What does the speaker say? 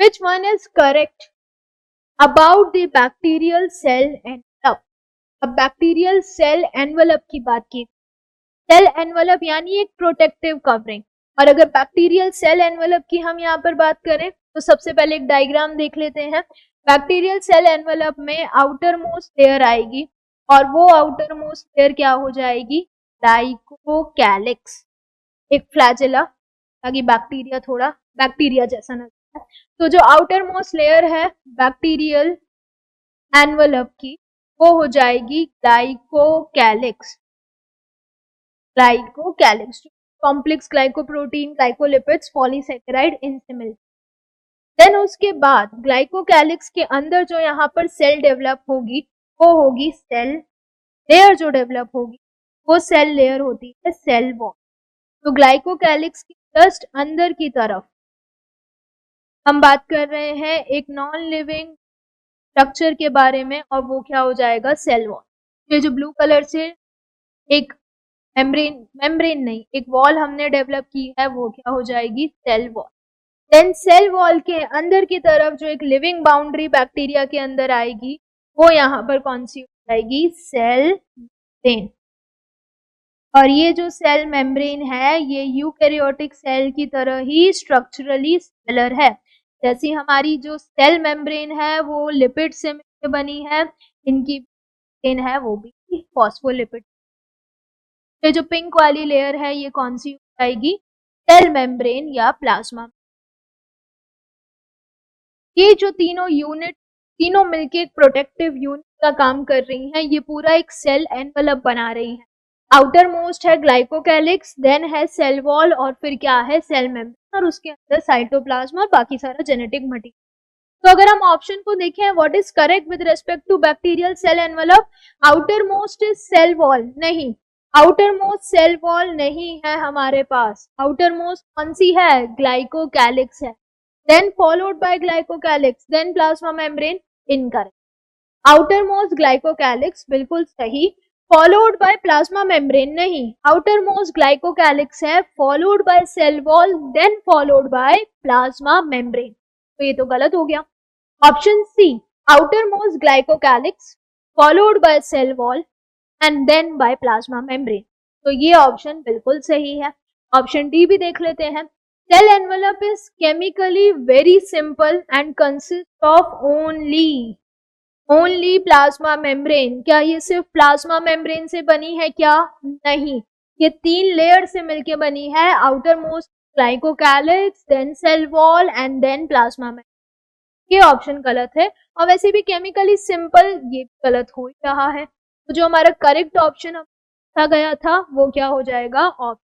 Which one is correct about the bacterial cell envelope? अब bacterial cell envelope की बात की, सेल एनवलप यानी एक प्रोटेक्टिव कवरिंग, और अगर बैक्टीरियल सेल एनवलप की हम यहाँ पर बात करें तो सबसे पहले एक डायग्राम देख लेते हैं। बैक्टीरियल सेल एनवलप में आउटर मोस्ट लेयर आएगी और वो आउटर मोस्ट लेयर क्या हो जाएगी, ग्लाइकोकैलिक्स, एक फ्लैजेला, ताकि बैक्टीरिया थोड़ा बैक्टीरिया जैसा नजर आए। तो जो आउटर मोस्ट लेयर है बैक्टीरियल एनवलप की वो हो जाएगी glycocalyx, glycocalyx complex glycoprotein, glycolipids, polysaccharide इनसे मिलते। देन उसके बाद ग्लाइकोकैलिक्स के अंदर जो यहाँ पर सेल डेवलप होगी वो होगी सेल लेयर, जो डेवलप होगी वो सेल लेयर होती है सेल वॉल। तो ग्लाइकोकैलिक्स की जस्ट अंदर की तरफ हम बात कर रहे हैं एक नॉन लिविंग स्ट्रक्चर के बारे में, और वो क्या हो जाएगा, सेल वॉल। ये जो ब्लू कलर से एक मेम्ब्रेन नहीं, एक वॉल हमने डेवलप की है वो क्या हो जाएगी, cell wall. Then cell wall के अंदर की तरफ जो एक लिविंग बाउंड्री बैक्टीरिया के अंदर आएगी वो यहाँ पर कौन सी हो जाएगी, सेल मेम्ब्रेन। और ये जो सेल मेम्ब्रेन है ये यूकैरियोटिक सेल की तरह ही स्ट्रक्चरली सिमिलर है। जैसी हमारी जो सेल मेम्ब्रेन है वो लिपिड से मिलकर बनी है, इनकी मेम्ब्रेन है वो भी फॉस्फोलिपिड। तो जो पिंक वाली लेयर है ये कौन सी हो जाएगी, सेल मेम्ब्रेन या प्लाज्मा। ये जो तीनों यूनिट तीनों मिलके एक प्रोटेक्टिव यूनिट का काम कर रही हैं, ये पूरा एक सेल एनवलप बना रही हैं। आउटर मोस्ट है ग्लाइकोकैलिक्स, देन है सेल वॉल, और फिर क्या है, सेल मेम्ब्रेन, और उसके अंदर साइटोप्लाज्म और बाकी सारा जेनेटिक मटेरियल। तो अगर हम ऑप्शन को देखें, what is correct with respect to bacterial cell envelope, outer most is cell wall, नहीं, आउटर मोस्ट सेल वॉल नहीं है हमारे पास। आउटर मोस्ट कौन सी है, ग्लाइकोकैलिक्स है, then followed by glycocalyx, then plasma membrane, incorrect. Outer most glycocalyx बिल्कुल सही, followed by plasma membrane नहीं, आउटर मोस्ट ग्लाइकोकैलिक्स है, followed by cell wall, then followed by plasma membrane. तो ये तो गलत हो गया। Option C, outer most glycocalyx followed by cell wall and then by plasma membrane, तो ये ऑप्शन बिल्कुल सही है। ऑप्शन डी भी देख लेते हैं। Cell envelope is chemically very simple and consist of only plasma membrane. क्या ये सिर्फ प्लाज्मा मेम्ब्रेन से बनी है, क्या, नहीं, ये 3 लेयर से मिलके बनी है, outer most glycocalyx, then cell wall and then plasma membrane. ये ऑप्शन गलत है, और वैसे भी केमिकली सिंपल ये गलत हो ही रहा है। तो जो हमारा करेक्ट ऑप्शन था गया था वो क्या हो जाएगा, ऑप्शन